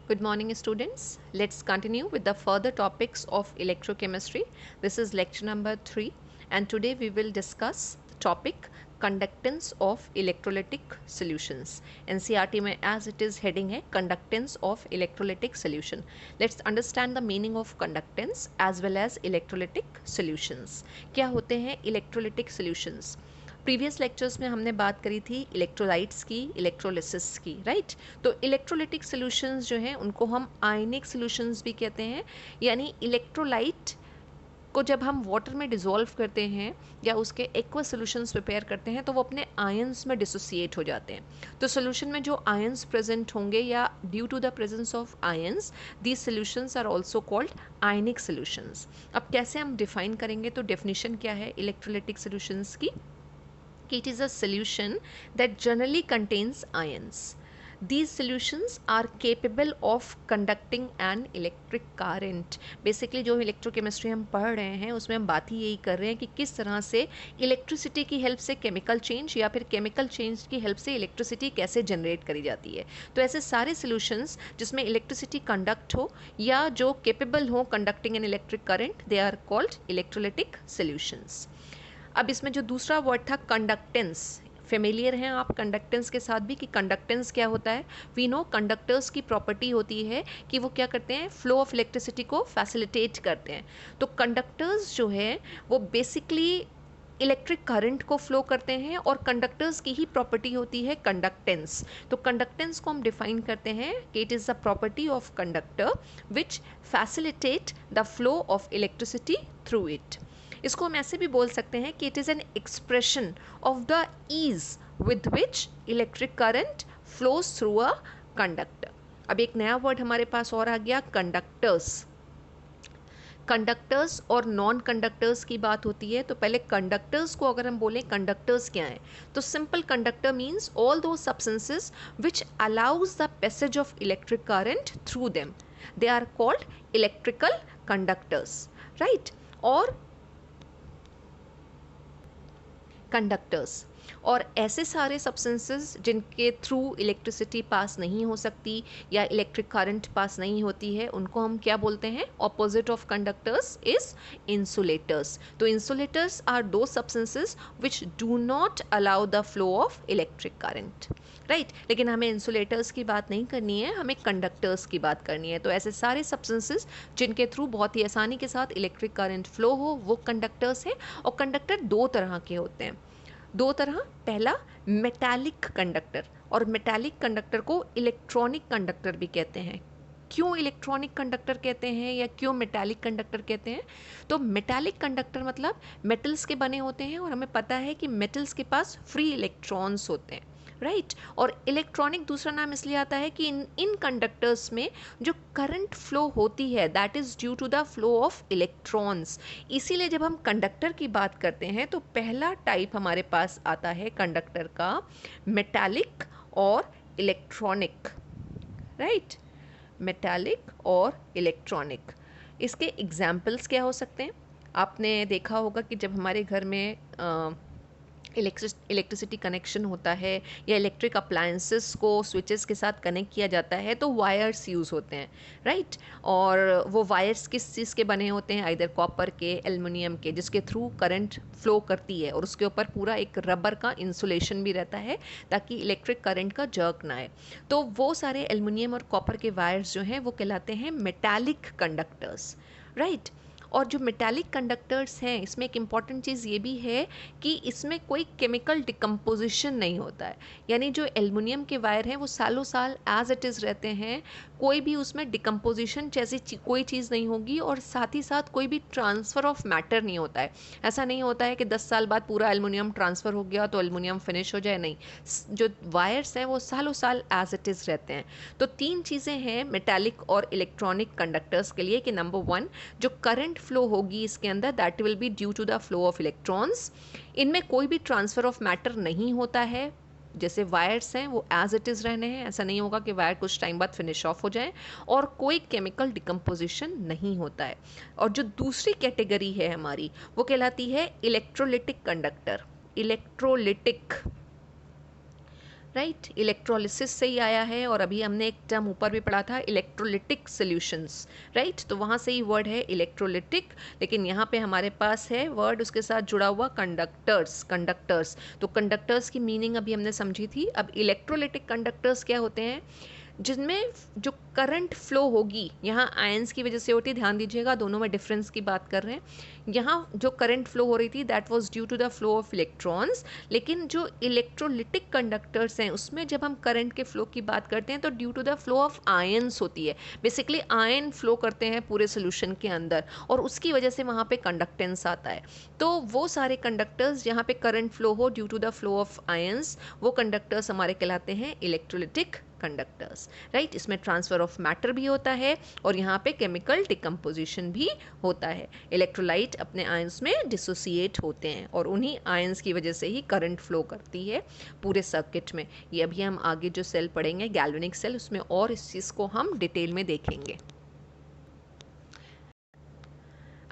Good morning, students. Let's continue with the further topics of electrochemistry. This is lecture number 3, and today we will discuss the topic conductance of electrolytic solutions. NCERT में as it is heading है conductance of electrolytic solution. Let's understand the meaning of conductance as well as electrolytic solutions. क्या होते हैं electrolytic solutions? Previous lectures में हमने बात करी थी इलेक्ट्रोलाइट्स की, इलेक्ट्रोलिसिस की, राइट। तो इलेक्ट्रोलिटिक सॉल्यूशंस जो हैं उनको हम आयनिक सॉल्यूशंस भी कहते हैं, यानी इलेक्ट्रोलाइट को जब हम वाटर में डिसॉल्व करते हैं या उसके एक्वा सॉल्यूशंस प्रिपेयर करते हैं तो वो अपने आयंस में डिसोसिएट हो जाते हैं। तो सॉल्यूशन में जो आयंस प्रेजेंट होंगे या due to the presence of ions, these solutions are also called ionic solutions. अब कैसे हम डिफाइन करेंगे, तो डेफिनेशन क्या है इलेक्ट्रोलिटिक सॉल्यूशंस की? It is a solution that generally contains ions. These solutions are capable of conducting an electric current. Basically जो electrochemistry हम पढ़ रहे हैं उसमें हम बात ही यही कर रहे हैं कि किस तरह से इलेक्ट्रिसिटी की हेल्प से केमिकल चेंज या फिर केमिकल चेंज की हेल्प से इलेक्ट्रिसिटी कैसे जनरेट करी जाती है। तो ऐसे सारे सॉल्यूशंस जिसमें इलेक्ट्रिसिटी कंडक्ट हो या जो केपेबल हो conducting an electric current, they are called electrolytic solutions. अब इसमें जो दूसरा वर्ड था कंडक्टेंस, फेमिलियर हैं आप कंडक्टेंस के साथ भी कि कंडक्टेंस क्या होता है। वी नो कंडक्टर्स की प्रॉपर्टी होती है कि वो क्या करते हैं, फ्लो ऑफ इलेक्ट्रिसिटी को फैसिलिटेट करते हैं। तो कंडक्टर्स जो है वो बेसिकली इलेक्ट्रिक करंट को फ्लो करते हैं और कंडक्टर्स की ही प्रॉपर्टी होती है कंडक्टेंस। तो कंडक्टेंस को हम डिफाइन करते हैं कि it is the property of conductor which facilitate the flow of electricity through it. इसको हम ऐसे भी बोल सकते हैं कि it is an expression of the ease with which electric current flows through a conductor. अब एक नया वर्ड हमारे पास और आ गया, कंडक्टर्स। कंडक्टर्स और नॉन कंडक्टर्स की बात होती है, तो पहले कंडक्टर्स को अगर हम बोलें कंडक्टर्स क्या हैं, तो simple conductor means all those substances which allows the passage of electric current through them, they are called electrical conductors, right. और कंडक्टर्स और ऐसे सारे सब्सटेंसेस जिनके थ्रू इलेक्ट्रिसिटी पास नहीं हो सकती या इलेक्ट्रिक करंट पास नहीं होती है, उनको हम क्या बोलते हैं? Opposite of conductors is insulators. तो इंसुलेटर्स आर दो substances which do not allow the flow of electric current, right. लेकिन हमें इंसुलेटर्स की बात नहीं करनी है, हमें कंडक्टर्स की बात करनी है। तो ऐसे सारे सब्सटेंसेस जिनके थ्रू बहुत ही आसानी के साथ इलेक्ट्रिक करंट फ्लो हो, वो कंडक्टर्स हैं। और कंडक्टर दो तरह के होते हैं, दो तरह। पहला मेटालिक कंडक्टर, और मेटालिक कंडक्टर को इलेक्ट्रॉनिक कंडक्टर भी कहते हैं। क्यों इलेक्ट्रॉनिक कंडक्टर कहते हैं या क्यों मेटालिक कंडक्टर कहते हैं? तो मेटालिक कंडक्टर मतलब मेटल्स के बने होते हैं और हमें पता है कि मेटल्स के पास फ्री इलेक्ट्रॉन्स होते हैं, राइट। और इलेक्ट्रॉनिक दूसरा नाम इसलिए आता है कि इन कंडक्टर्स में जो करंट फ्लो होती है that is due to the flow of electrons. इसीलिए जब हम कंडक्टर की बात करते हैं तो पहला टाइप हमारे पास आता है कंडक्टर का मेटालिक और इलेक्ट्रॉनिक, राइट। मेटालिक और इलेक्ट्रॉनिक। इसके एग्जाम्पल्स क्या हो सकते हैं? आपने देखा होगा कि जब हमारे घर में इलेक्ट्रिसिटी कनेक्शन होता है या इलेक्ट्रिक अप्लायंसेस को स्विचेस के साथ कनेक्ट किया जाता है तो वायर्स यूज़ होते हैं, राइट। और वो वायर्स किस चीज़ के बने होते हैं? आइदर कॉपर के, एल्युमिनियम के, जिसके थ्रू करंट फ्लो करती है और उसके ऊपर पूरा एक रबर का इंसुलेशन भी रहता है ताकि इलेक्ट्रिक करंट का जर्क ना आए। तो वो सारे एल्युमिनियम और कॉपर के वायर्स जो हैं वो कहलाते हैं मेटालिक कंडक्टर्स, राइट। और जो मेटालिक कंडक्टर्स हैं इसमें एक इम्पॉर्टेंट चीज़ ये भी है कि इसमें कोई केमिकल डिकम्पोजिशन नहीं होता है, यानी जो एल्युमिनियम के वायर हैं वो सालों साल एज इट इज़ रहते हैं, कोई भी उसमें डिकम्पोजिशन जैसी कोई चीज़ नहीं होगी और साथ ही साथ कोई भी ट्रांसफ़र ऑफ मैटर नहीं होता है। ऐसा नहीं होता है कि 10 साल बाद पूरा एल्युमिनियम ट्रांसफ़र हो गया तो एल्युमिनियम फिनिश हो जाए, नहीं। जो वायर्स हैं वो सालों साल एज इट इज़ रहते हैं। तो तीन चीज़ें हैं मेटालिक और इलेक्ट्रॉनिक कंडक्टर्स के लिए कि नंबर 1, जो करंट फ्लो होगी इसके अंदर that will be due to the flow of electrons. इनमें कोई भी ट्रांसफ़र ऑफ मैटर नहीं होता है, जैसे वायर्स हैं वो एज इट इज़ रहने हैं, ऐसा नहीं होगा कि वायर कुछ टाइम बाद फिनिश ऑफ हो जाए। और कोई केमिकल डिकम्पोजिशन नहीं होता है। और जो दूसरी कैटेगरी है हमारी वो कहलाती है electrolytic conductor. Electrolytic right, electrolysis से ही आया है। और अभी हमने एक टर्म ऊपर भी पढ़ा था, इलेक्ट्रोलिटिक सॉल्यूशंस, राइट, तो वहाँ से ही वर्ड है इलेक्ट्रोलिटिक। लेकिन यहाँ पे हमारे पास है वर्ड उसके साथ जुड़ा हुआ कंडक्टर्स, कंडक्टर्स। तो कंडक्टर्स की मीनिंग अभी हमने समझी थी। अब इलेक्ट्रोलिटिक कंडक्टर्स क्या होते हैं? जिनमें जो करंट फ्लो होगी, यहाँ आयंस की वजह से होती है, ध्यान दीजिएगा दोनों में डिफरेंस की बात कर रहे हैं। यहाँ जो करंट फ्लो हो रही थी that was due to the flow of electrons, लेकिन जो इलेक्ट्रोलिटिक कंडक्टर्स हैं उसमें जब हम करंट के फ्लो की बात करते हैं तो due to the flow of ions होती है। बेसिकली आयन फ्लो करते हैं पूरे सोल्यूशन के अंदर और उसकी वजह से वहाँ पे कंडक्टेंस आता है। तो वो सारे कंडक्टर्स जहाँ पे करंट फ्लो हो due to the flow of ions, वो कंडक्टर्स हमारे कहलाते हैं इलेक्ट्रोलिटिक कंडक्टर्स, राइट। इसमें ट्रांसफर ऑफ मैटर भी होता है और यहाँ पे केमिकल डिकम्पोजिशन भी होता है। इलेक्ट्रोलाइट अपने आयंस में डिसोसिएट होते हैं और उन्हीं आयंस की वजह से ही करंट फ्लो करती है पूरे सर्किट में। ये अभी हम आगे जो सेल पढ़ेंगे गैल्वेनिक सेल, उसमें और इस चीज़ को हम डिटेल में देखेंगे।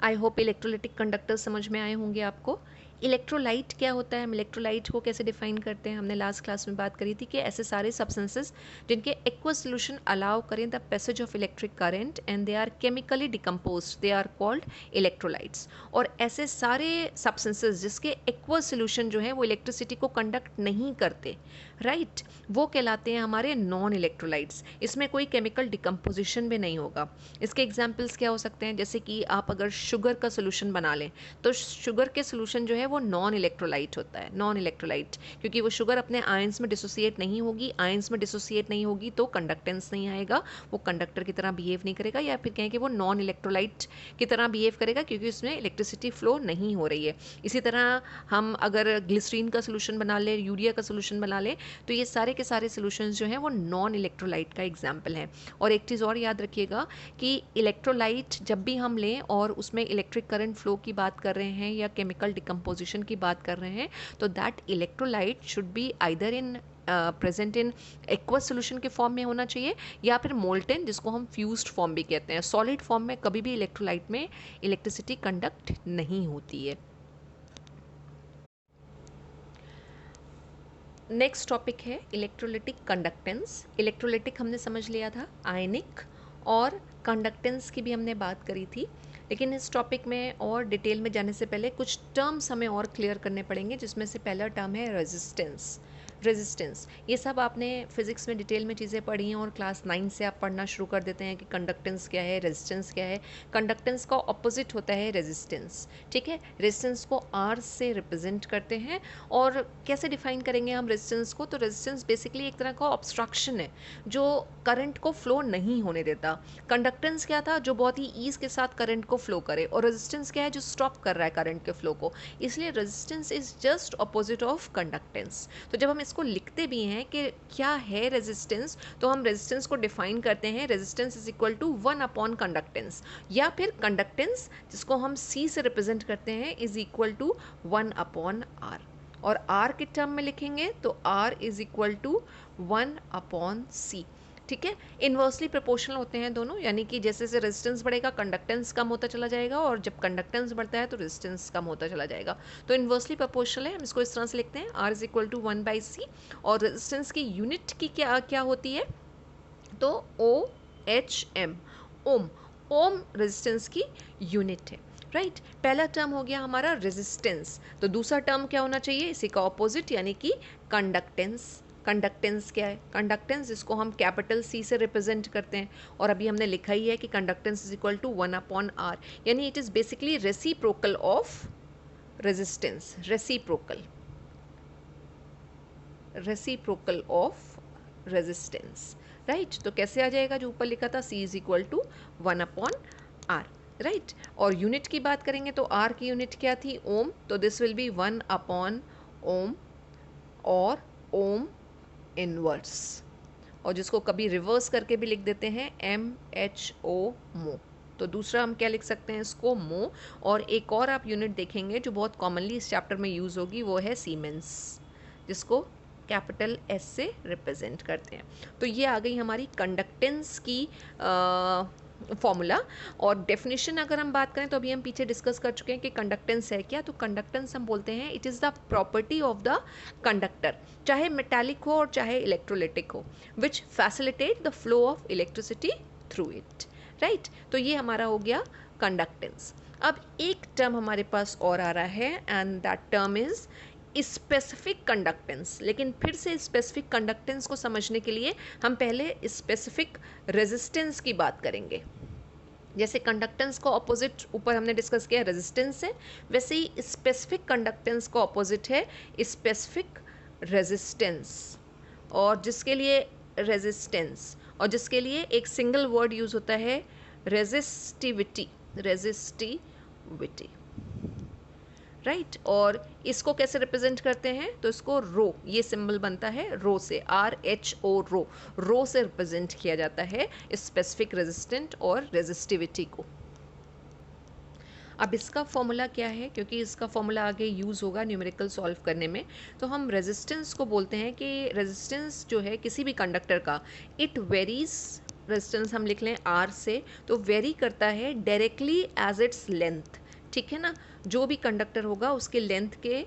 आई होप इलेक्ट्रोलिटिक कंडक्टर समझ में आए होंगे आपको। इलेक्ट्रोलाइट क्या होता है, हम इलेक्ट्रोलाइट को कैसे डिफाइन करते हैं? हमने लास्ट क्लास में बात करी थी कि ऐसे सारे सब्सटेंसेस जिनके एक्वस सोल्यूशन अलाउ करें the passage of electric current and they are chemically decompose, they are called electrolytes. और ऐसे सारे सब्सटेंसेस जिसके एक्वस सोल्यूशन जो है वो इलेक्ट्रिसिटी को कंडक्ट नहीं करते, राइट, वो कहलाते हैं हमारे नॉन इलेक्ट्रोलाइट्स। इसमें कोई केमिकल डिकम्पोजिशन भी नहीं होगा। इसके एग्जाम्पल्स क्या हो सकते हैं? जैसे कि आप अगर शुगर का सोल्यूशन बना लें तो शुगर के सोल्यूशन जो है वो नॉन इलेक्ट्रोलाइट होता है, नॉन इलेक्ट्रोलाइट, क्योंकि वो शुगर अपने आयंस में डिसोसिएट नहीं होगी। आयंस में डिसोसिएट नहीं होगी तो कंडक्टेंस नहीं आएगा, वो कंडक्टर की तरह बिहेव नहीं करेगा, या फिर कहें कि वो नॉन इलेक्ट्रोलाइट की तरह बिहेव करेगा क्योंकि उसमें इलेक्ट्रिसिटी फ्लो नहीं हो रही है। इसी तरह हम अगर ग्लिसरीन का सोल्यूशन बना लें, यूरिया का सोल्यूशन बना लें, तो ये सारे के सारे सोल्यूशंस जो हैं वो नॉन इलेक्ट्रोलाइट का एग्जाम्पल हैं। और एक चीज़ और याद रखिएगा कि इलेक्ट्रोलाइट जब भी हम लें और उसमें इलेक्ट्रिक करंट फ्लो की बात कर रहे हैं या केमिकल डिकम्पोजिशन की बात कर रहे हैं, तो that electrolyte should be either in present in aqueous solution के फॉर्म में होना चाहिए या फिर मोल्टेन, जिसको हम फ्यूज्ड फॉर्म भी कहते हैं। सॉलिड फॉर्म में कभी भी इलेक्ट्रोलाइट में इलेक्ट्रिसिटी कंडक्ट नहीं होती है। नेक्स्ट टॉपिक है इलेक्ट्रोलिटिक कंडक्टेंस। इलेक्ट्रोलिटिक हमने समझ लिया था, आयनिक, और कंडक्टेंस की भी हमने बात करी थी। लेकिन इस टॉपिक में और डिटेल में जाने से पहले कुछ टर्म्स हमें और क्लियर करने पड़ेंगे, जिसमें से पहला टर्म है रेजिस्टेंस। रेजिस्टेंस, ये सब आपने फिजिक्स में डिटेल में चीज़ें पढ़ी हैं और क्लास 9 से आप पढ़ना शुरू कर देते हैं कि कंडक्टेंस क्या है, रेजिस्टेंस क्या है। कंडक्टेंस का ऑपोजिट होता है रेजिस्टेंस, ठीक है। रेजिस्टेंस को आर से रिप्रेजेंट करते हैं। और कैसे डिफाइन करेंगे हम रेजिस्टेंस को? तो रेजिस्टेंस बेसिकली एक तरह का ऑब्स्ट्रक्शन है जो करंट को फ्लो नहीं होने देता। कंडक्टेंस क्या था? जो बहुत ही ईज के साथ करंट को फ्लो करे। और रेजिस्टेंस क्या है? जो स्टॉप कर रहा है करंट के फ्लो को। इसलिए resistance is just opposite of conductance. तो जब हम इसको लिखते भी हैं कि क्या है रेजिस्टेंस, तो हम रेजिस्टेंस को डिफाइन करते हैं, resistance is equal to 1 upon conductance, या फिर कंडक्टेंस जिसको हम सी से रिप्रेजेंट करते हैं is equal to 1 upon R. और आर के टर्म में लिखेंगे तो R is equal to 1 upon C, ठीक है। इन्वर्सली प्रोपोर्शनल होते हैं दोनों, यानी कि जैसे जैसे रेजिस्टेंस बढ़ेगा कंडक्टेंस कम होता चला जाएगा, और जब कंडक्टेंस बढ़ता है तो रेजिस्टेंस कम होता चला जाएगा। तो इन्वर्सली प्रोपोर्शनल है, हम इसको इस तरह से लिखते हैं, R is equal to 1 by C. और रेजिस्टेंस की यूनिट की क्या क्या होती है? तो ओ एच एम, ओम। ओम रेजिस्टेंस की यूनिट है, राइट। पहला टर्म हो गया हमारा रेजिस्टेंस। तो दूसरा टर्म क्या होना चाहिए? इसी का ऑपोजिट, यानी कि कंडक्टेंस। कंडक्टेंस क्या है? कंडक्टेंस जिसको हम कैपिटल सी से रिप्रेजेंट करते हैं, और अभी हमने लिखा ही है कि conductance is equal to 1 upon R, यानी it is basically reciprocal of resistance. Reciprocal, reciprocal of resistance, right. तो कैसे आ जाएगा? जो ऊपर लिखा था, C is equal to 1 upon R, right. और यूनिट की बात करेंगे तो आर की यूनिट क्या थी? ओम। तो दिस विल बी 1 अपॉन ओम, और ओम इनवर्स, और जिसको कभी रिवर्स करके भी लिख देते हैं MHO, मो। तो दूसरा हम क्या लिख सकते हैं इसको? मो। और एक और आप यूनिट देखेंगे जो बहुत कॉमनली इस चैप्टर में यूज़ होगी, वो है सीमेंस, जिसको कैपिटल S से रिप्रेजेंट करते हैं। तो ये आ गई हमारी कंडक्टेंस की फॉर्मूला। और डेफिनेशन अगर हम बात करें तो अभी हम पीछे डिस्कस कर चुके हैं कि कंडक्टेंस है क्या। तो कंडक्टेंस हम बोलते हैं it is the property of the conductor, चाहे मेटालिक हो और चाहे इलेक्ट्रोलिटिक हो, which facilitate the flow of electricity through it, right. तो ये हमारा हो गया कंडक्टेंस। अब एक टर्म हमारे पास और आ रहा है and that term is specific conductance. लेकिन फिर से स्पेसिफिक कंडक्टेंस को समझने के लिए हम पहले स्पेसिफिक रेजिस्टेंस की बात करेंगे। जैसे कंडक्टेंस को ऑपोजिट ऊपर हमने डिस्कस किया रेजिस्टेंस है, वैसे ही स्पेसिफिक कंडक्टेंस को ऑपोजिट है स्पेसिफिक रेजिस्टेंस, और जिसके लिए रेजिस्टेंस और जिसके लिए एक सिंगल वर्ड यूज होता है रेजिस्टिविटी, रेजिस्टिविटी, राइट। और इसको कैसे रिप्रेजेंट करते हैं, तो इसको रो, ये सिंबल बनता है रो से, RHO, रो से रिप्रेजेंट किया जाता है स्पेसिफिक रेजिस्टेंट और रेजिस्टिविटी को। अब इसका फॉर्मूला क्या है, क्योंकि इसका फॉर्मूला आगे यूज़ होगा न्यूमेरिकल सॉल्व करने में। तो हम रेजिस्टेंस को बोलते हैं कि रेजिस्टेंस जो है किसी भी कंडक्टर का, इट वेरीज, रेजिस्टेंस हम लिख लें R से, तो वेरी करता है डायरेक्टली एज इट्स लेंथ, ठीक है ना। जो भी कंडक्टर होगा उसके लेंथ के,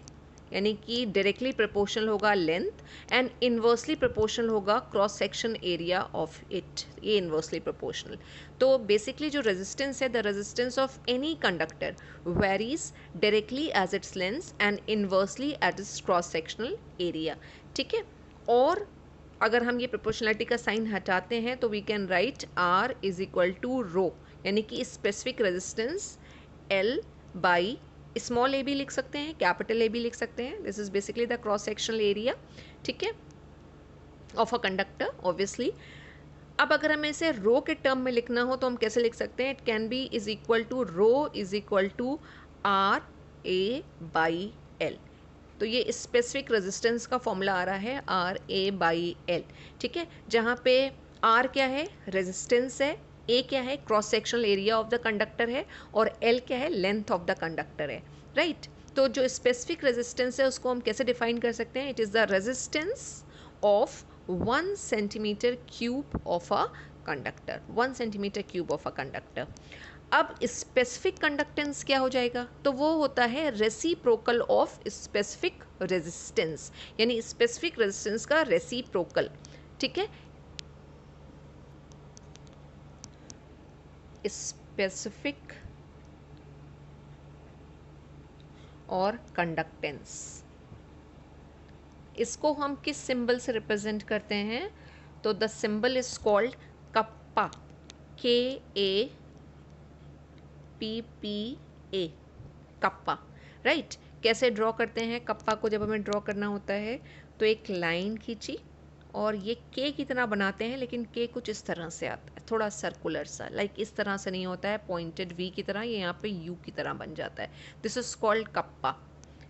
यानी कि डायरेक्टली प्रोपोर्शनल होगा लेंथ एंड इन्वर्सली प्रोपोर्शनल होगा cross section area of it, ये इन्वर्सली प्रोपोर्शनल। तो बेसिकली जो रेजिस्टेंस है, the resistance of any conductor varies directly as its length and inversely at its cross sectional area, ठीक है। और अगर हम ये प्रोपोर्शनलिटी का साइन हटाते हैं तो we can write R is equal to rho, यानी कि specific resistance L by small A भी लिख सकते हैं, कैपिटल ए भी लिख सकते हैं। This is basically the cross sectional area, ठीक है, ऑफ अ कंडक्टर ऑब्वियसली। अब अगर हमें इसे रो के टर्म में लिखना हो तो हम कैसे लिख सकते हैं, it can be is equal to rho is equal to RA by L। तो ये स्पेसिफिक रेजिस्टेंस का फॉर्मूला आ रहा है RA बाई L, ठीक है, जहाँ पे R क्या है, रेजिस्टेंस है, A क्या है, cross sectional area of the conductor है, और L क्या है, लेंथ ऑफ द कंडक्टर है, राइट। तो जो स्पेसिफिक रेजिस्टेंस है उसको हम कैसे डिफाइन कर सकते हैं, it is the resistance of 1 centimetre cube of a conductor, 1 centimetre cube of a conductor. अब स्पेसिफिक कंडक्टेंस क्या हो जाएगा, तो वो होता है रेसिप्रोकल ऑफ स्पेसिफिक रेजिस्टेंस, यानी स्पेसिफिक रेजिस्टेंस का रेसिप्रोकल, ठीक है। स्पेसिफिक और कंडक्टेंस, इसको हम किस सिंबल से रिप्रेजेंट करते हैं, तो the symbol is called kappa, KAPPA, kappa, right. कैसे ड्रॉ करते हैं कप्पा को, जब हमें ड्रॉ करना होता है तो एक लाइन खींची और ये के की तरह बनाते हैं, लेकिन के कुछ इस तरह से आता है, थोड़ा सर्कुलर सा, लाइक इस तरह से नहीं होता है पॉइंटेड वी की तरह, ये यहाँ पे यू की तरह बन जाता है। दिस इज कॉल्ड कप्पा,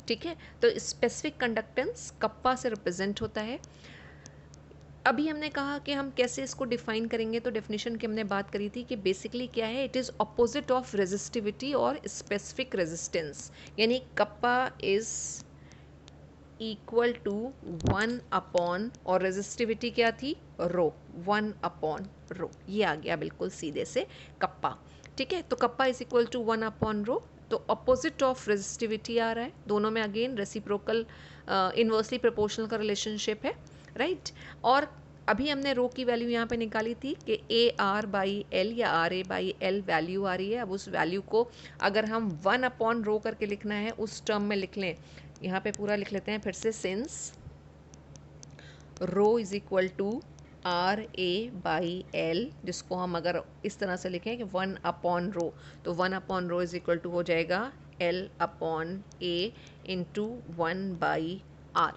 ठीक है। तो स्पेसिफिक कंडक्टेंस कप्पा से रिप्रेजेंट होता है। अभी हमने कहा कि हम कैसे इसको डिफाइन करेंगे, तो डेफिनेशन की हमने बात करी थी कि बेसिकली क्या है, it is opposite of resistivity और स्पेसिफिक रेजिस्टेंस, यानी kappa is equal to 1 upon, और रेजिस्टिविटी क्या थी, रो, 1 अपॉन रो, ये आ गया बिल्कुल सीधे से कप्पा, ठीक है। तो kappa is equal to 1 upon rho, तो अपोजिट ऑफ रेजिस्टिविटी आ रहा है, दोनों में अगेन रेसिप्रोकल इन्वर्सली प्रोपोर्शनल का रिलेशनशिप है, राइट। और अभी हमने रो की वैल्यू यहाँ पे निकाली थी कि AR बाई L या RA बाई L वैल्यू आ रही है। अब उस वैल्यू को अगर हम 1 अपॉन रो करके लिखना है उस टर्म में लिख लें, यहाँ पे पूरा लिख लेते हैं फिर से, since rho is equal to RA by L, जिसको हम अगर इस तरह से लिखें कि 1 अपॉन रो, तो 1 upon rho is equal to हो जाएगा L upon A into 1 by R,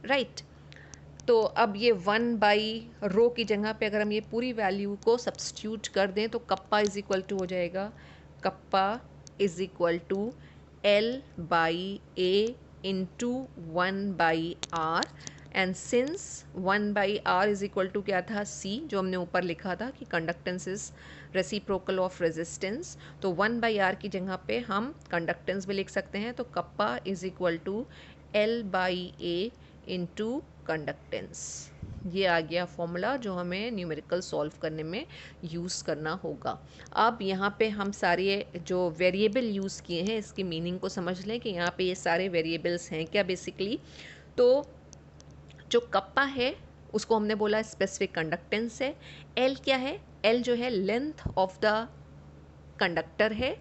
right. तो अब ये 1 बाई रो की जगह पे अगर हम ये पूरी वैल्यू को सब्स्टिट्यूट कर दें तो कप्पा इज इक्वल टू हो जाएगा, kappa is equal to L by A into 1 by R, and since 1 by R is equal to क्या था, C, जो हमने ऊपर लिखा था कि conductance is reciprocal of resistance, तो 1 बाई R की जगह पे हम कंडक्टेंस भी लिख सकते हैं, तो kappa is equal to L by A into conductance. ये आ गया फॉर्मूला जो हमें न्यूमेरिकल सॉल्व करने में यूज़ करना होगा। अब यहाँ पे हम सारे जो वेरिएबल यूज़ किए हैं इसकी मीनिंग को समझ लें कि यहाँ पे ये सारे वेरिएबल्स हैं क्या बेसिकली। तो जो कप्पा है उसको हमने बोला स्पेसिफिक कंडक्टेंस है। एल क्या है? एल जो है लेंथ ऑफ द कंडक्टर है।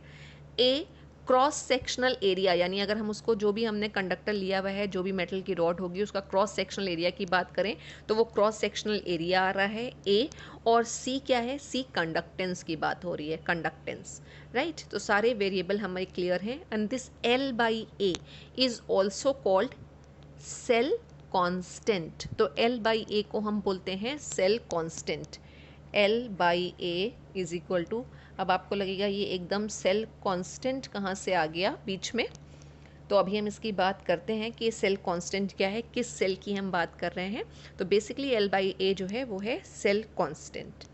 ए क्रॉस सेक्शनल एरिया, यानी अगर हम उसको जो भी हमने कंडक्टर लिया हुआ है, जो भी मेटल की रॉड होगी उसका क्रॉस सेक्शनल एरिया की बात करें तो वो क्रॉस सेक्शनल एरिया आ रहा है ए। और सी क्या है? सी कंडक्टेंस की बात हो रही है, कंडक्टेंस, राइट। तो सारे वेरिएबल हमारे क्लियर हैं। And this L by A is also called cell constant. तो एल बाई ए को हम बोलते हैं cell constant. L by A is equal to, अब आपको लगेगा ये एकदम सेल कांस्टेंट कहाँ से आ गया बीच में। तो अभी हम इसकी बात करते हैं कि सेल कांस्टेंट क्या है, किस सेल की हम बात कर रहे हैं। तो बेसिकली एल बाई ए जो है वो है सेल कांस्टेंट।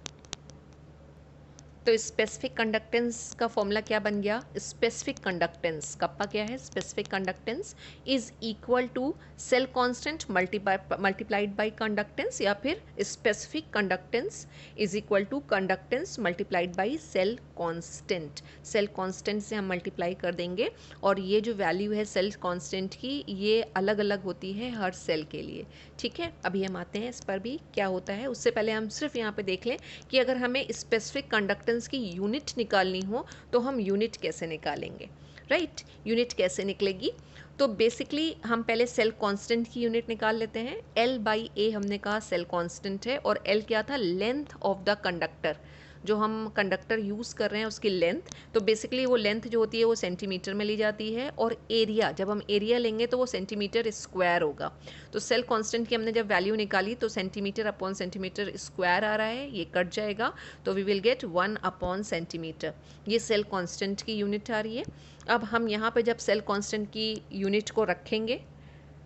तो स्पेसिफिक कंडक्टेंस का फॉर्मूला क्या बन गया? स्पेसिफिक कंडक्टेंस, कप्पा क्या है? Specific conductance is equal to cell constant multiplied by conductance, या फिर specific conductance is equal to conductance multiplied by cell constant. Cell constant से हम मल्टीप्लाई कर देंगे और ये जो वैल्यू है सेल कांस्टेंट की ये अलग अलग होती है हर सेल के लिए, ठीक है। अभी हम आते हैं इस पर भी क्या होता है। उससे पहले हम सिर्फ यहाँ पे देख लें कि अगर हमें स्पेसिफिक कंडक्टेंस की यूनिट निकालनी हो तो हम यूनिट कैसे निकालेंगे, राइट। यूनिट कैसे निकलेगी? तो बेसिकली हम पहले सेल कांस्टेंट की यूनिट निकाल लेते हैं। एल बाई ए हमने कहा सेल कांस्टेंट है, और एल क्या था? लेंथ ऑफ द कंडक्टर, जो हम कंडक्टर यूज़ कर रहे हैं उसकी लेंथ। तो बेसिकली वो लेंथ जो होती है वो सेंटीमीटर में ली जाती है, और एरिया जब हम एरिया लेंगे तो वो सेंटीमीटर स्क्वायर होगा। तो सेल कांस्टेंट की हमने जब वैल्यू निकाली तो सेंटीमीटर अपॉन सेंटीमीटर स्क्वायर आ रहा है, ये कट जाएगा तो we will get 1 upon centimetre. ये सेल कांस्टेंट की यूनिट आ रही है। अब हम यहाँ पे जब सेल कांस्टेंट की यूनिट को रखेंगे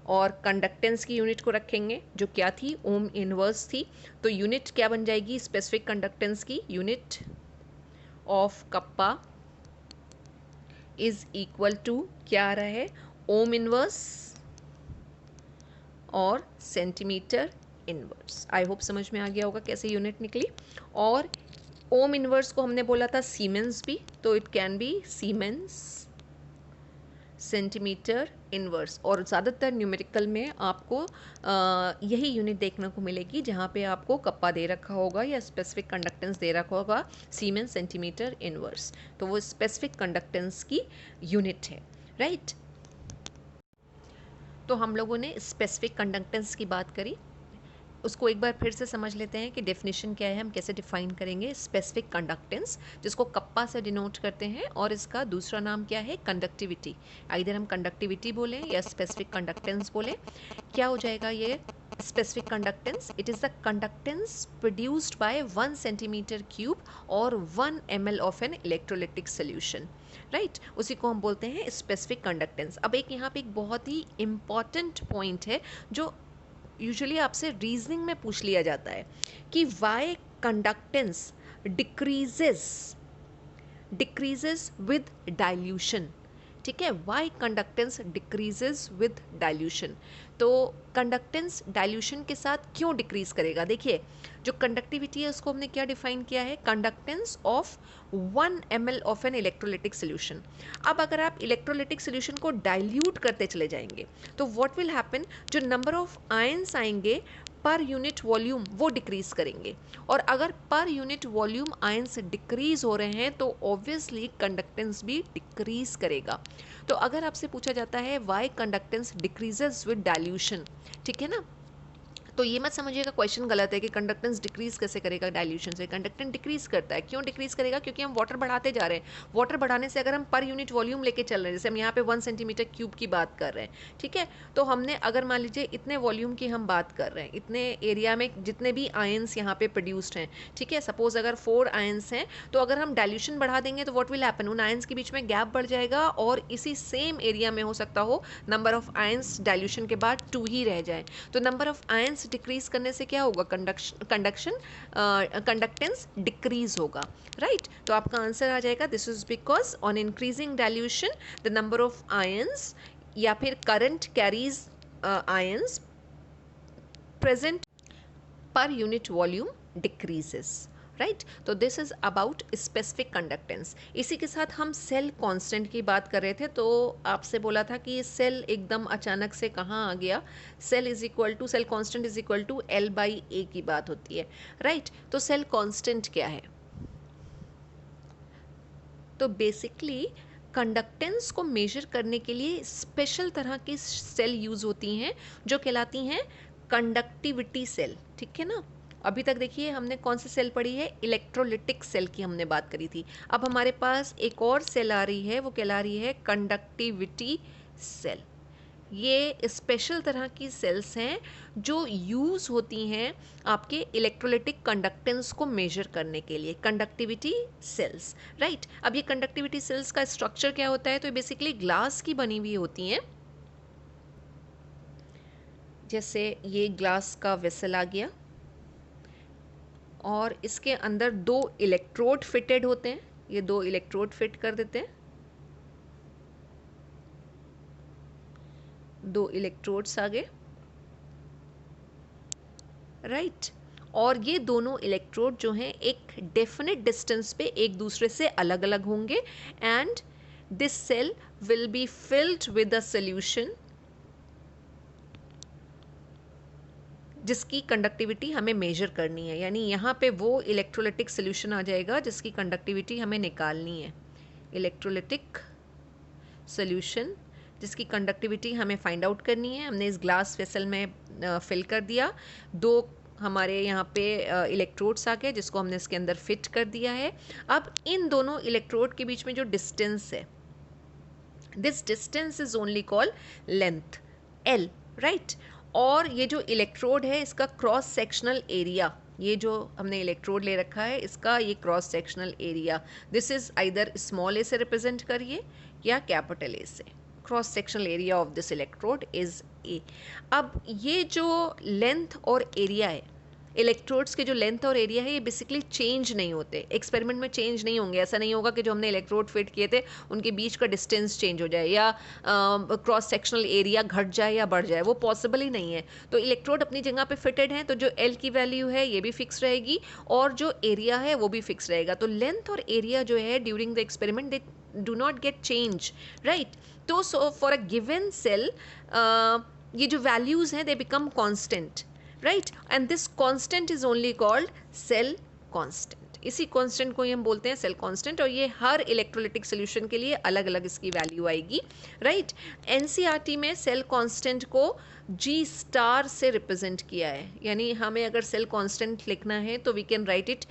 और कंडक्टेंस की यूनिट को रखेंगे जो क्या थी? ओम इनवर्स थी। तो यूनिट क्या बन जाएगी स्पेसिफिक कंडक्टेंस की? Unit of kappa is equal to क्या आ रहा है? ओम इनवर्स और सेंटीमीटर इनवर्स। आई होप समझ में आ गया होगा कैसे यूनिट निकली। और ओम इनवर्स को हमने बोला था सीमेंस भी, तो it can B siemens centimetre inverse. और ज़्यादातर न्यूमेरिकल में आपको यही यूनिट देखने को मिलेगी जहाँ पे आपको कप्पा दे रखा होगा या स्पेसिफिक कंडक्टेंस दे रखा होगा सीमेंस सेंटीमीटर इनवर्स। तो वो स्पेसिफिक कंडक्टेंस की यूनिट है, राइट। तो हम लोगों ने स्पेसिफिक कंडक्टेंस की बात करी, उसको एक बार फिर से समझ लेते हैं कि डेफिनेशन क्या है, हम कैसे डिफाइन करेंगे स्पेसिफिक कंडक्टेंस, जिसको कप्पा से डिनोट करते हैं, और इसका दूसरा नाम क्या है? कंडक्टिविटी। आइदर हम कंडक्टिविटी बोलें या स्पेसिफिक कंडक्टेंस बोलें। क्या हो जाएगा ये specific conductance? It is the conductance produced by 1 centimetre cube और 1 ml of an electrolytic solution, right. उसी को हम बोलते हैं स्पेसिफिक कंडक्टेंस। अब एक यहाँ पे एक बहुत ही इंपॉर्टेंट पॉइंट है जो यूजुअली आपसे रीजनिंग में पूछ लिया जाता है कि why conductance decreases with dilution, ठीक है। Why conductance decreases with dilution. तो कंडक्टेंस डाइल्यूशन के साथ क्यों डिक्रीज करेगा? देखिए जो कंडक्टिविटी है उसको हमने क्या डिफाइन किया है? Conductance of 1 ml of an electrolytic solution. अब अगर आप इलेक्ट्रोलिटिक सोल्यूशन को डाइल्यूट करते चले जाएंगे तो व्हाट विल हैपन? जो नंबर ऑफ आयंस आएंगे पर यूनिट वॉल्यूम वो डिक्रीज करेंगे, और अगर per unit volume ions decrease हो रहे हैं तो ऑब्वियसली कंडक्टेंस भी डिक्रीज करेगा। तो अगर आपसे पूछा जाता है why conductance decreases with dilution, ठीक है ना, तो ये मत समझिएगा क्वेश्चन गलत है कि कंडक्टेंस डिक्रीज कैसे करेगा डाइल्यूशन से। कंडक्टेंस डिक्रीज करता है। क्यों डिक्रीज करेगा? क्योंकि हम वाटर बढ़ाते जा रहे हैं। वाटर बढ़ाने से अगर हम पर यूनिट वॉल्यूम लेके चल रहे हैं, जैसे हम यहाँ पे 1 सेंटीमीटर क्यूब की बात कर रहे हैं, ठीक है, तो हमने अगर मान लीजिए इतने वॉल्यूम की हम बात कर रहे हैं, इतने एरिया में जितने भी आयंस यहाँ पे प्रोड्यूस्ड हैं, ठीक है, सपोज अगर 4 आयंस हैं, तो अगर हम डाइल्यूशन बढ़ा देंगे तो व्हाट विल हैपन? उन आयंस के बीच में गैप बढ़ जाएगा और इसी सेम एरिया में हो सकता हो नंबर ऑफ आयंस डाइल्यूशन के बाद 2 ही रह जाए। तो नंबर ऑफ आयंस डिक्रीज करने से क्या होगा? कंडक्टेंस डिक्रीज होगा, राइट। तो आपका आंसर आ जाएगा this is because on increasing dilution the number of ions या फिर current carries ions present per unit volume decreases, right. तो this is about specific conductance. इसी के साथ हम सेल कांस्टेंट की बात कर रहे थे, तो आपसे बोला था कि सेल एकदम अचानक से कहाँ आ गया। Cell is equal to, cell constant is equal to L by A की बात होती है, राइट। तो सेल कांस्टेंट क्या है? तो बेसिकली कंडक्टेंस को मेजर करने के लिए स्पेशल तरह की सेल यूज़ होती हैं जो कहलाती हैं कंडक्टिविटी सेल, ठीक है ना। अभी तक देखिए हमने कौन सी सेल पढ़ी है, इलेक्ट्रोलिटिक सेल की हमने बात करी थी। अब हमारे पास एक और सेल आ रही है, वो कहला रही है कंडक्टिविटी सेल। ये स्पेशल तरह की सेल्स हैं जो यूज़ होती हैं आपके इलेक्ट्रोलिटिक कंडक्टेंस को मेजर करने के लिए, कंडक्टिविटी सेल्स, राइट। अब ये कंडक्टिविटी सेल्स का स्ट्रक्चर क्या होता है? तो बेसिकली ग्लास की बनी हुई होती हैं। जैसे ये ग्लास का वेसल आ गया और इसके अंदर दो इलेक्ट्रोड फिटेड होते हैं, ये दो इलेक्ट्रोड फिट कर देते हैं, दो इलेक्ट्रोड्स आ गए, राइट। और ये दोनों इलेक्ट्रोड जो हैं एक डेफिनेट डिस्टेंस पे एक दूसरे से अलग अलग होंगे and this cell will be filled with a solution जिसकी कंडक्टिविटी हमें मेजर करनी है। यानी यहाँ पे वो इलेक्ट्रोलिटिक सॉल्यूशन आ जाएगा जिसकी कंडक्टिविटी हमें निकालनी है, इलेक्ट्रोलिटिक सॉल्यूशन जिसकी कंडक्टिविटी हमें फाइंड आउट करनी है। हमने इस ग्लास वेसल में फिल कर दिया, दो हमारे यहाँ पे इलेक्ट्रोड्स आ गए जिसको हमने इसके अंदर फिट कर दिया है। अब इन दोनों इलेक्ट्रोड के बीच में जो डिस्टेंस है, this distance is only called length, L, right. और ये जो इलेक्ट्रोड है इसका क्रॉस सेक्शनल एरिया, ये जो हमने इलेक्ट्रोड ले रखा है इसका ये cross sectional area, this is either small A से रिप्रेजेंट करिए या कैपिटल ए से। Cross sectional area of this electrode is A. अब ये जो लेंथ और एरिया है, इलेक्ट्रोड्स के जो लेंथ और एरिया है ये बेसिकली चेंज नहीं होते, एक्सपेरिमेंट में चेंज नहीं होंगे। ऐसा नहीं होगा कि जो हमने इलेक्ट्रोड फिट किए थे उनके बीच का डिस्टेंस चेंज हो जाए या क्रॉस सेक्शनल एरिया घट जाए या बढ़ जाए, वो पॉसिबल ही नहीं है। तो इलेक्ट्रोड अपनी जगह पे फिटेड हैं, तो जो एल की वैल्यू है ये भी फिक्स रहेगी और जो एरिया है वो भी फिक्स रहेगा। तो लेंथ और एरिया जो है during the experiment they do not get change, right. तो so for a given cell ये जो वैल्यूज़ हैं they become constant, right, and this constant is only called cell constant. इसी कांस्टेंट को ही हम बोलते हैं सेल कांस्टेंट, और ये हर इलेक्ट्रोलिटिक सोल्यूशन के लिए अलग अलग इसकी वैल्यू आएगी, राइट। एनसीईआरटी में सेल कांस्टेंट को जी स्टार से रिप्रेजेंट किया है, यानी हमें अगर सेल कांस्टेंट लिखना है तो we can write it,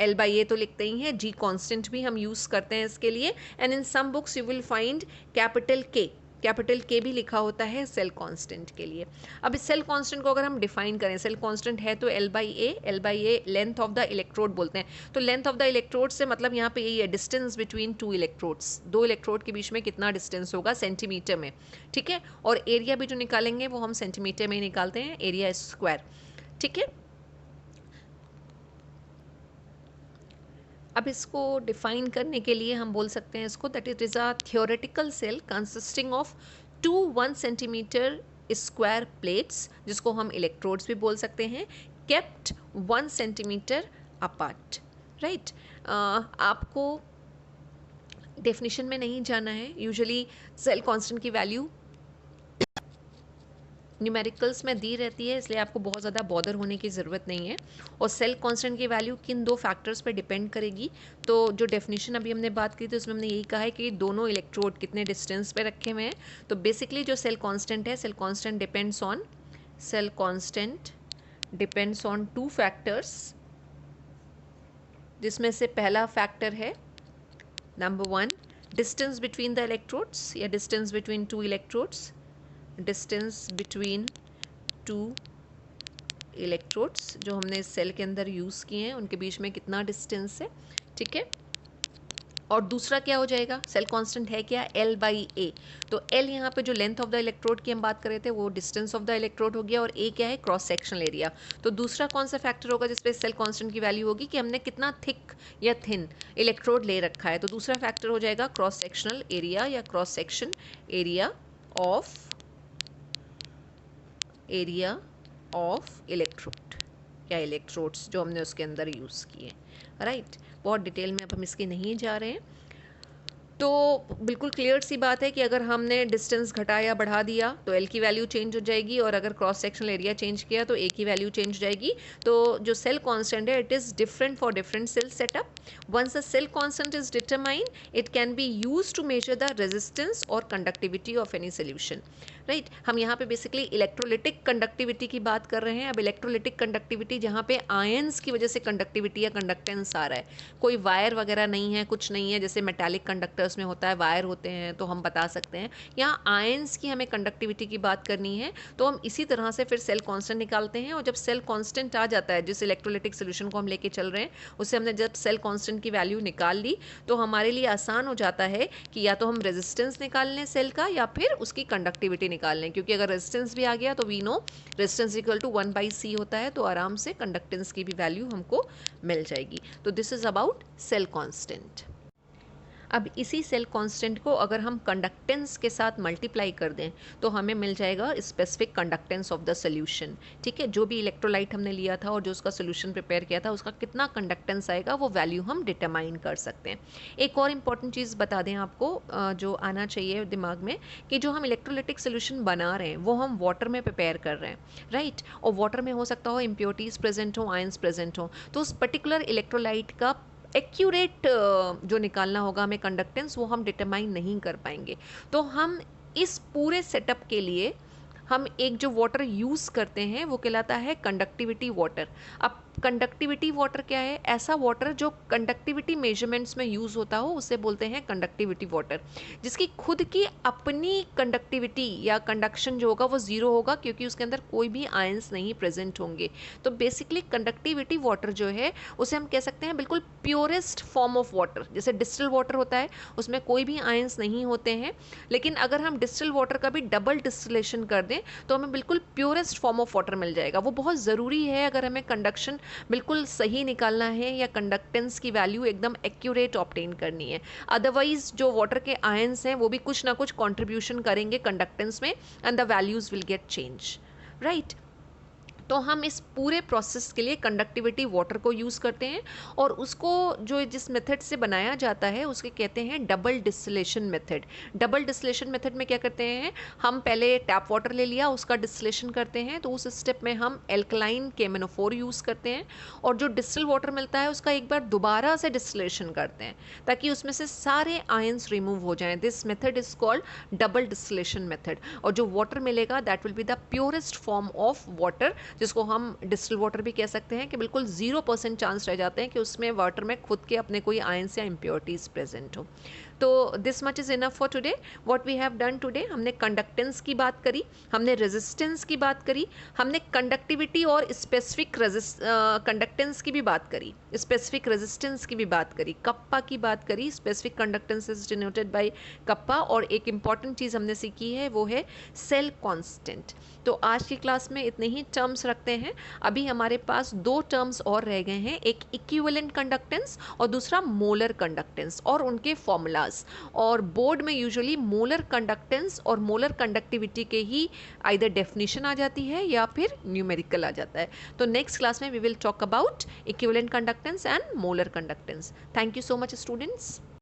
L by A तो लिखते ही हैं, जी कांस्टेंट भी हम यूज़ करते हैं इसके लिए। And in some books you will find capital K भी लिखा होता है सेल कांस्टेंट के लिए। अब इस सेल कांस्टेंट को अगर हम डिफाइन करें, सेल कांस्टेंट है तो L by A length of the electrode बोलते हैं। तो लेंथ ऑफ द इलेक्ट्रोड से मतलब यहाँ पे यही है, डिस्टेंस बिटवीन टू इलेक्ट्रोड्स, दो इलेक्ट्रोड के बीच में कितना डिस्टेंस होगा सेंटीमीटर में, ठीक है। और एरिया भी जो निकालेंगे वो हम सेंटीमीटर में ही निकालते हैं, एरिया स्क्वायर, ठीक है। अब इसको डिफाइन करने के लिए हम बोल सकते हैं इसको that it is a theoretical cell consisting of 1 centimetre square plates, जिसको हम इलेक्ट्रोड्स भी बोल सकते हैं, केप्ट 1 सेंटीमीटर अपार्ट, राइट। आपको डेफिनेशन में नहीं जाना है, यूजुअली सेल कांस्टेंट की वैल्यू न्यूमेरिकल्स में दी रहती है, इसलिए आपको बहुत ज़्यादा बॉदर होने की ज़रूरत नहीं है। और सेल कांस्टेंट की वैल्यू किन दो फैक्टर्स पर डिपेंड करेगी, तो जो डेफिनेशन अभी हमने बात की थी उसमें हमने यही कहा है कि दोनों इलेक्ट्रोड कितने डिस्टेंस पे रखे हुए हैं। तो बेसिकली जो सेल कांस्टेंट है, cell constant depends on 2 factors, जिसमें से पहला फैक्टर है number 1 distance between the electrodes या distance between 2 electrodes, distance between 2 electrodes जो हमने इस सेल के अंदर यूज़ किए हैं उनके बीच में कितना डिस्टेंस है, ठीक है। और दूसरा क्या हो जाएगा, सेल कांस्टेंट है क्या, एल बाई ए। तो एल यहाँ पे जो लेंथ ऑफ द इलेक्ट्रोड की हम बात कर रहे थे वो डिस्टेंस ऑफ द इलेक्ट्रोड हो गया, और ए क्या है, क्रॉस सेक्शनल एरिया। तो दूसरा कौन सा फैक्टर होगा जिसपे सेल कांस्टेंट की वैल्यू होगी कि हमने कितना थिक या थिन इलेक्ट्रोड ले रखा है। तो दूसरा फैक्टर हो जाएगा क्रॉस सेक्शनल एरिया या cross section area of electrode, या इलेक्ट्रोड्स जो हमने उसके अंदर यूज़ किए, राइट। बहुत डिटेल में अब हम इसकी नहीं जा रहे हैं। तो बिल्कुल क्लियर सी बात है कि अगर हमने डिस्टेंस घटाया बढ़ा दिया तो एल की वैल्यू चेंज हो जाएगी, और अगर क्रॉस सेक्शनल एरिया चेंज किया तो ए की वैल्यू चेंज हो जाएगी। तो जो सेल कांस्टेंट है it is different for different cell setup. Once the cell constant is determine it can be use to measure the resistance और conductivity of any solution, right. हम यहाँ पे बेसिकली इलेक्ट्रोलिटिक कंडक्टिविटी की बात कर रहे हैं। अब इलेक्ट्रोलिटिक कंडक्टिविटी जहाँ पे आयंस की वजह से कंडक्टिविटी या कंडक्टेंस आ रहा है, कोई वायर वगैरह नहीं है, कुछ नहीं है, जैसे मेटालिक कंडक्टर्स में होता है वायर होते हैं तो हम बता सकते हैं। यहाँ आयंस की हमें कंडक्टिविटी की बात करनी है तो हम इसी तरह से फिर सेल कांस्टेंट निकालते हैं, और जब सेल कांस्टेंट आ जाता है, जिस इलेक्ट्रोलिटिक सोल्यूशन को हम लेके चल रहे हैं उससे हमने जब सेल कांस्टेंट की वैल्यू निकाल ली तो हमारे लिए आसान हो जाता है कि या तो हम रेजिस्टेंस निकाल लें सेल का या फिर उसकी कंडक्टिविटी निकाल लें, क्योंकि अगर रेजिस्टेंस भी आ गया तो we know resistance equal to 1/c होता है, तो आराम से कंडक्टेंस की भी वैल्यू हमको मिल जाएगी। तो this is about cell constant. अब इसी सेल कांस्टेंट को अगर हम कंडक्टेंस के साथ मल्टीप्लाई कर दें तो हमें मिल जाएगा specific conductance of the solution, ठीक है। जो भी इलेक्ट्रोलाइट हमने लिया था और जो उसका सोल्यूशन प्रिपेयर किया था उसका कितना कंडक्टेंस आएगा वो वैल्यू हम डिटरमाइन कर सकते हैं। एक और इम्पॉर्टेंट चीज़ बता दें आपको जो आना चाहिए दिमाग में, कि जो हम इलेक्ट्रोलिटिक सोल्यूशन बना रहे हैं वो हम वाटर में प्रिपेयर कर रहे हैं, राइट। और वाटर में हो सकता हो इम्प्योरिटीज़ प्रेजेंट हो, आयंस प्रेजेंट हो, तो उस पर्टिकुलर इलेक्ट्रोलाइट का एक्यूरेट जो निकालना होगा हमें कंडक्टेंस वो हम डिटरमाइन नहीं कर पाएंगे। तो हम इस पूरे सेटअप के लिए हम एक जो वाटर यूज़ करते हैं वो कहलाता है कंडक्टिविटी वाटर। अब कंडक्टिविटी वाटर क्या है? ऐसा वाटर जो कंडक्टिविटी मेजरमेंट्स में यूज़ होता हो उसे बोलते हैं कंडक्टिविटी वाटर, जिसकी खुद की अपनी कंडक्टिविटी या कंडक्शन जो होगा वो ज़ीरो होगा, क्योंकि उसके अंदर कोई भी आयंस नहीं प्रेजेंट होंगे। तो बेसिकली कंडक्टिविटी वाटर जो है उसे हम कह सकते हैं बिल्कुल प्योरेस्ट फॉर्म ऑफ वाटर। जैसे डिस्टिल वाटर होता है उसमें कोई भी आयंस नहीं होते हैं, लेकिन अगर हम डिस्टिल वाटर का भी डबल डिस्टिलेशन कर दें तो हमें बिल्कुल प्योरेस्ट फॉर्म ऑफ वाटर मिल जाएगा। वो बहुत ज़रूरी है अगर हमें कंडक्शन बिल्कुल सही निकालना है या कंडक्टेंस की वैल्यू एकदम एक्यूरेट ऑब्टेन करनी है। अदरवाइज जो वाटर के आयंस हैं वो भी कुछ ना कुछ कंट्रीब्यूशन करेंगे कंडक्टेंस में and the values will get change, right. तो हम इस पूरे प्रोसेस के लिए कंडक्टिविटी वाटर को यूज़ करते हैं, और उसको जो जिस मेथड से बनाया जाता है उसके कहते हैं double distillation method. Double distillation method में क्या करते हैं, हम पहले टैप वाटर ले लिया उसका डिस्टिलेशन करते हैं, तो उस स्टेप में हम एल्कलाइन KMnO4 यूज़ करते हैं, और जो डिस्टिल वाटर मिलता है उसका एक बार दोबारा से डिस्टिलेशन करते हैं ताकि उसमें से सारे आयंस रिमूव हो जाएं। This method is called double distillation method, और जो वाटर मिलेगा that will be the purest form of water, जिसको हम डिस्टिल वाटर भी कह सकते हैं, कि बिल्कुल 0% चांस रह जाते हैं कि उसमें वाटर में खुद के अपने कोई आयंस या इम्प्योरिटीज प्रेजेंट हो। तो this much is enough for today. What we have done today, हमने कंडक्टेंस की बात करी, हमने रेजिस्टेंस की बात करी, हमने कंडक्टिविटी और स्पेसिफिक कंडक्टेंस की भी बात करी, स्पेसिफिक रेजिस्टेंस की भी बात करी, कप्पा की बात करी, specific conductance is denoted by kappa, और एक इंपॉर्टेंट चीज़ हमने सीखी है वो है सेल कांस्टेंट। तो आज की क्लास में इतने ही टर्म्स रखते हैं। अभी हमारे पास 2 टर्म्स और रह गए हैं, एक इक्विवेलेंट कंडक्टेंस और दूसरा मोलर कंडक्टेंस और उनके फॉर्मूलाज। और बोर्ड में यूजुअली मोलर कंडक्टेंस और मोलर कंडक्टिविटी के ही आइदर डेफिनेशन आ जाती है या फिर न्यूमेरिकल आ जाता है। तो नेक्स्ट क्लास में we will talk about equivalent conductance and molar conductance. Thank you so much students.